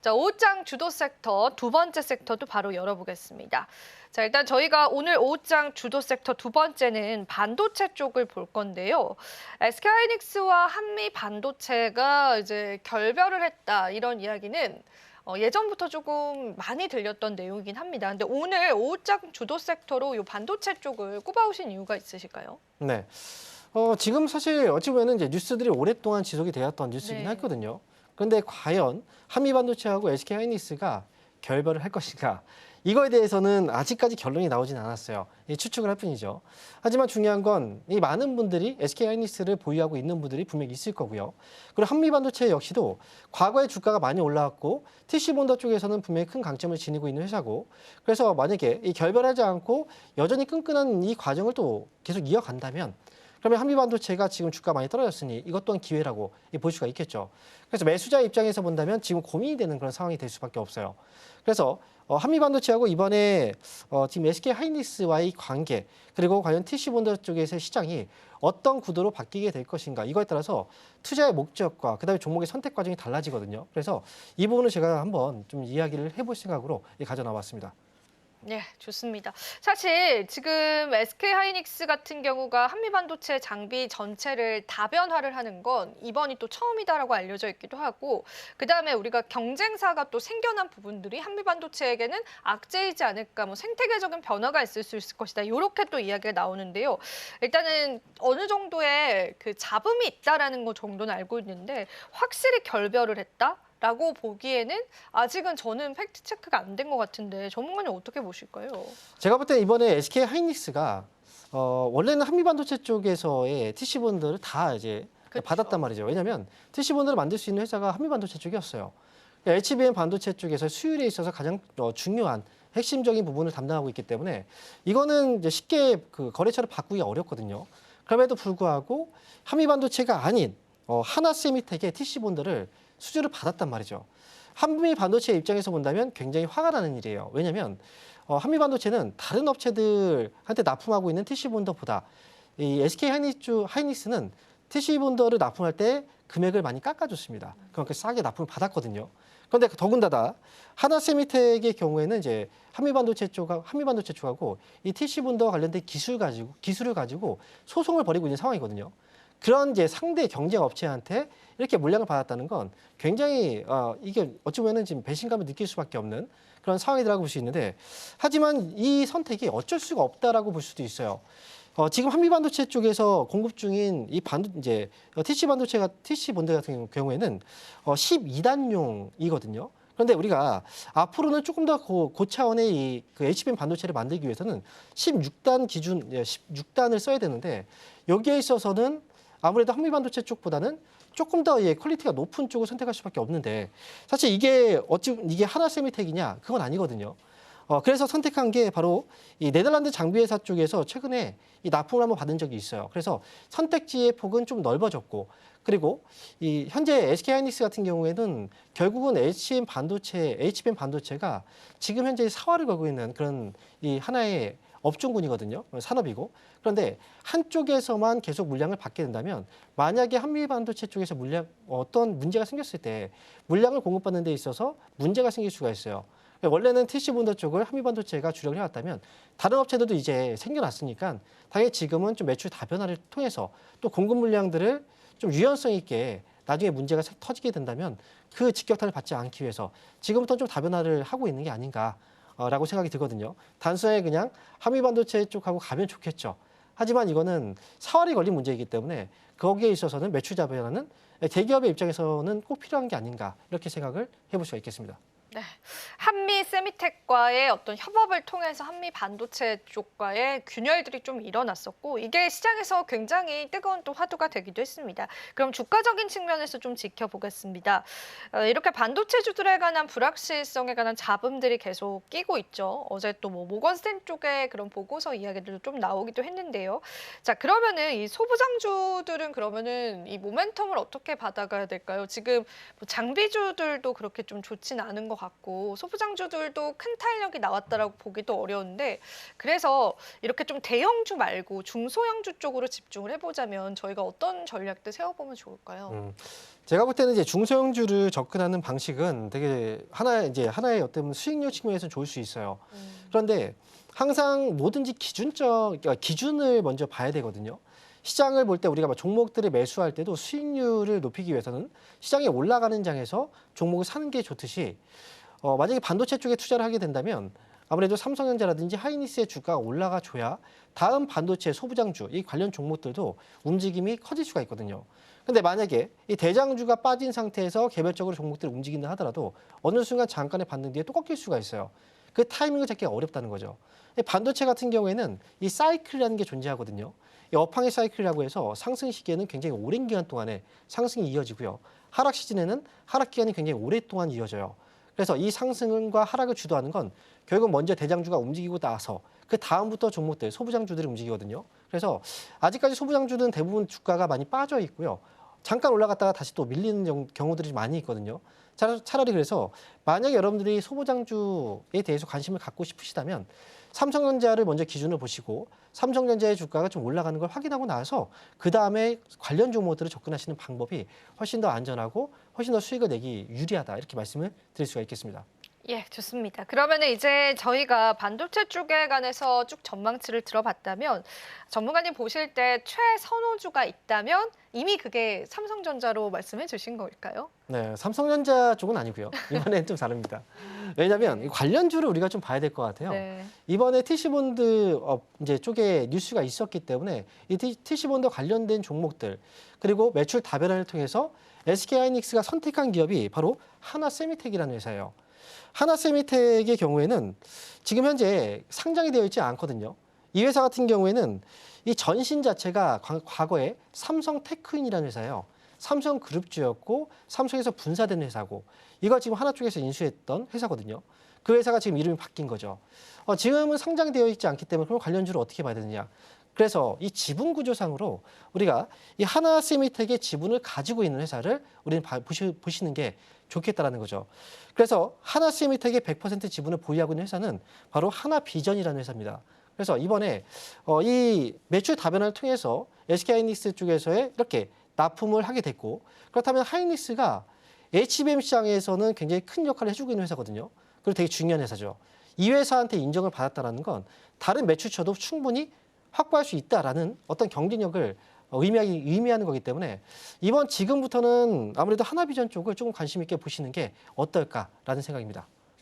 자, 오후장 주도 섹터 두 번째 섹터도 바로 열어보겠습니다. 자, 일단 저희가 오늘 오후장 주도 섹터 두 번째는 반도체 쪽을 볼 건데요. SK하이닉스와 한미 반도체가 이제 결별을 했다 이런 이야기는 예전부터 조금 많이 들렸던 내용이긴 합니다. 근데 오늘 오후장 주도 섹터로 이 반도체 쪽을 꼽아오신 이유가 있으실까요? 네. 지금 사실 어찌 보면 이제 뉴스들이 오랫동안 지속이 되었던 뉴스이긴 네. 했거든요. 그런데 과연 한미반도체하고 SK하이닉스가 결별을 할 것인가? 이거에 대해서는 아직까지 결론이 나오진 않았어요. 추측을 할 뿐이죠. 하지만 중요한 건 이 많은 분들이 SK하이닉스를 보유하고 있는 분들이 분명히 있을 거고요. 그리고 한미반도체 역시도 과거에 주가가 많이 올라왔고 TC본더 쪽에서는 분명히 큰 강점을 지니고 있는 회사고, 그래서 만약에 이 결별하지 않고 여전히 끈끈한 이 과정을 또 계속 이어간다면, 그러면 한미반도체가 지금 주가 많이 떨어졌으니 이것 또한 기회라고 볼 수가 있겠죠. 그래서 매수자 입장에서 본다면 지금 고민이 되는 그런 상황이 될 수밖에 없어요. 그래서 한미반도체하고 이번에 지금 SK하이닉스와의 관계, 그리고 과연 TC본더 쪽에서의 시장이 어떤 구도로 바뀌게 될 것인가, 이거에 따라서 투자의 목적과 그다음에 종목의 선택 과정이 달라지거든요. 그래서 이 부분을 제가 한번 좀 이야기를 해볼 생각으로 가져나왔습니다. 네, 좋습니다. 사실 지금 SK하이닉스 같은 경우가 한미반도체 장비 전체를 다변화를 하는 건 이번이 또 처음이다라고 알려져 있기도 하고, 그다음에 우리가 경쟁사가 또 생겨난 부분들이 한미반도체에게는 악재이지 않을까, 뭐 생태계적인 변화가 있을 수 있을 것이다, 이렇게 또 이야기가 나오는데요. 일단은 어느 정도의 그 잡음이 있다라는 거 정도는 알고 있는데 확실히 결별을 했다? 라고 보기에는 아직은 저는 팩트 체크가 안 된 것 같은데 전문가님 어떻게 보실까요? 제가 볼 때 이번에 SK하이닉스가 원래는 한미반도체 쪽에서의 TC본들을 다 이제 그쵸. 받았단 말이죠. 왜냐하면 TC본들을 만들 수 있는 회사가 한미반도체 쪽이었어요. HBM 반도체 쪽에서 수율에 있어서 가장 중요한 핵심적인 부분을 담당하고 있기 때문에 이거는 이제 쉽게 그 거래처를 바꾸기가 어렵거든요. 그럼에도 불구하고 한미반도체가 아닌 하나세미텍의 TC본들을 수주를 받았단 말이죠. 한미 반도체 입장에서 본다면 굉장히 화가 나는 일이에요. 왜냐하면 한미 반도체는 다른 업체들한테 납품하고 있는 TC본더보다 이 SK하이닉스는 TC본더를 납품할 때 금액을 많이 깎아줬습니다. 그만큼 싸게 납품을 받았거든요. 그런데 더군다나 하나세미텍의 경우에는 이제 한미반도체 쪽하고 이 TC본더 관련된 기술을 가지고 소송을 벌이고 있는 상황이거든요. 그런 이제 상대 경쟁 업체한테 이렇게 물량을 받았다는 건 굉장히 이게 어찌 보면은 지금 배신감을 느낄 수밖에 없는 그런 상황이라고 볼 수 있는데, 하지만 이 선택이 어쩔 수가 없다라고 볼 수도 있어요. 지금 한미반도체 쪽에서 공급 중인 이 TC 본드 같은 경우에는 12단용이거든요. 그런데 우리가 앞으로는 조금 더 고차원의 그 HBM 반도체를 만들기 위해서는 16단 기준, 16단을 써야 되는데, 여기에 있어서는 아무래도 한미반도체 쪽보다는 조금 더 퀄리티가 높은 쪽을 선택할 수밖에 없는데, 사실 이게 하나세미텍이냐? 그건 아니거든요. 그래서 선택한 게 바로 이 네덜란드 장비 회사 쪽에서 최근에 이 납품을 한번 받은 적이 있어요. 그래서 선택지의 폭은 좀 넓어졌고, 그리고 이 현재 SK하이닉스 같은 경우에는 결국은 HBM 반도체가 지금 현재 사활을 걸고 있는 그런 이 하나의 업종군이거든요. 산업이고. 그런데 한쪽에서만 계속 물량을 받게 된다면, 만약에 한미 반도체 쪽에서 어떤 문제가 생겼을 때 물량을 공급받는 데 있어서 문제가 생길 수가 있어요. 원래는 TC본더 쪽을 한미반도체가 주력을 해왔다면 다른 업체들도 이제 생겨났으니까 당연히 지금은 좀 매출 다변화를 통해서 또 공급 물량들을 좀 유연성 있게 나중에 문제가 터지게 된다면 그 직격탄을 받지 않기 위해서 지금부터 좀 다변화를 하고 있는 게 아닌가라고 생각이 들거든요. 단순하게 그냥 한미반도체 쪽하고 가면 좋겠죠. 하지만 이거는 사활이 걸린 문제이기 때문에 거기에 있어서는 매출 다변화는 대기업의 입장에서는 꼭 필요한 게 아닌가, 이렇게 생각을 해볼 수가 있겠습니다. 네, 한미 세미텍과의 어떤 협업을 통해서 한미 반도체 쪽과의 균열들이 좀 일어났었고, 이게 시장에서 굉장히 뜨거운 또 화두가 되기도 했습니다. 그럼 주가적인 측면에서 좀 지켜보겠습니다. 이렇게 반도체주들에 관한 불확실성에 관한 잡음들이 계속 끼고 있죠. 어제 또 뭐 모건스탠 쪽에 그런 보고서 이야기들도 좀 나오기도 했는데요. 자, 그러면은 이 소부장주들은 그러면은 이 모멘텀을 어떻게 받아가야 될까요? 지금 뭐 장비주들도 그렇게 좀 좋진 않은 것 같고, 소부장주들 종목들도 큰 탄력이 나왔다라고 보기도 어려운데 그래서 이렇게 좀 대형주 말고 중소형주 쪽으로 집중을 해보자면 저희가 어떤 전략들 세워보면 좋을까요? 제가 볼 때는 이제 중소형주를 접근하는 방식은 되게 하나의 어떤 수익률 측면에서 좋을 수 있어요. 그런데 항상 뭐든지 그러니까 기준을 먼저 봐야 되거든요. 시장을 볼 때 우리가 막 종목들을 매수할 때도 수익률을 높이기 위해서는 시장이 올라가는 장에서 종목을 사는 게 좋듯이 만약에 반도체 쪽에 투자를 하게 된다면 아무래도 삼성전자라든지 하이닉스의 주가가 올라가줘야 다음 반도체 소부장주 이 관련 종목들도 움직임이 커질 수가 있거든요. 근데 만약에 이 대장주가 빠진 상태에서 개별적으로 종목들이 움직인다 하더라도 어느 순간 잠깐의 반등 뒤에 또 꺾일 수가 있어요. 그 타이밍을 잡기가 어렵다는 거죠. 반도체 같은 경우에는 이 사이클이라는 게 존재하거든요. 이 업황의 사이클이라고 해서 상승 시기에는 굉장히 오랜 기간 동안에 상승이 이어지고요. 하락 시즌에는 하락 기간이 굉장히 오랫동안 이어져요. 그래서 이 상승과 하락을 주도하는 건 결국 먼저 대장주가 움직이고 나서 그 다음부터 종목들, 소부장주들이 움직이거든요. 그래서 아직까지 소부장주들은 대부분 주가가 많이 빠져 있고요. 잠깐 올라갔다가 다시 또 밀리는 경우들이 많이 있거든요. 차라리 그래서 만약에 여러분들이 소부장주에 대해서 관심을 갖고 싶으시다면 삼성전자를 먼저 기준으로 보시고 삼성전자의 주가가 좀 올라가는 걸 확인하고 나서 그 다음에 관련 종목들을 접근하시는 방법이 훨씬 더 안전하고 훨씬 더 수익을 내기 유리하다 이렇게 말씀을 드릴 수가 있겠습니다. 예, 좋습니다. 그러면 이제 저희가 반도체 쪽에 관해서 쭉 전망치를 들어봤다면 전문가님 보실 때 최선호주가 있다면 이미 그게 삼성전자로 말씀해 주신 걸까요? 네, 삼성전자 쪽은 아니고요. 이번엔 좀 다릅니다. 왜냐하면 이 관련주를 우리가 좀 봐야 될 것 같아요. 네. 이번에 TC본드 이제 쪽에 뉴스가 있었기 때문에 이 TC본드 관련된 종목들 그리고 매출 다변화를 통해서 SK하이닉스가 선택한 기업이 바로 하나세미텍이라는 회사예요. 하나세미텍의 경우에는 지금 현재 상장이 되어 있지 않거든요. 이 회사 같은 경우에는 이 전신 자체가 과거에 삼성테크인이라는 회사예요. 삼성그룹주였고 삼성에서 분사된 회사고 이거 지금 하나 쪽에서 인수했던 회사거든요. 그 회사가 지금 이름이 바뀐 거죠. 지금은 상장되어 있지 않기 때문에 그럼 관련주를 어떻게 봐야 되느냐. 그래서 이 지분 구조상으로 우리가 이 하나세미텍의 지분을 가지고 있는 회사를 우리는 보시는 게 좋겠다라는 거죠. 그래서 하나세미텍의 100% 지분을 보유하고 있는 회사는 바로 하나비전이라는 회사입니다. 그래서 이번에 이 매출 다변화를 통해서 SK하이닉스 쪽에서의 이렇게 납품을 하게 됐고 그렇다면 하이닉스가 HBM 시장에서는 굉장히 큰 역할을 해주고 있는 회사거든요. 그리고 되게 중요한 회사죠. 이 회사한테 인정을 받았다는 건 다른 매출처도 충분히 확보할 수 있다라는 어떤 경쟁력을 의미하는 거기 때문에 지금부터는 아무래도 하나비전 쪽을 조금 관심 있게 보시는 게 어떨까라는 생각입니다.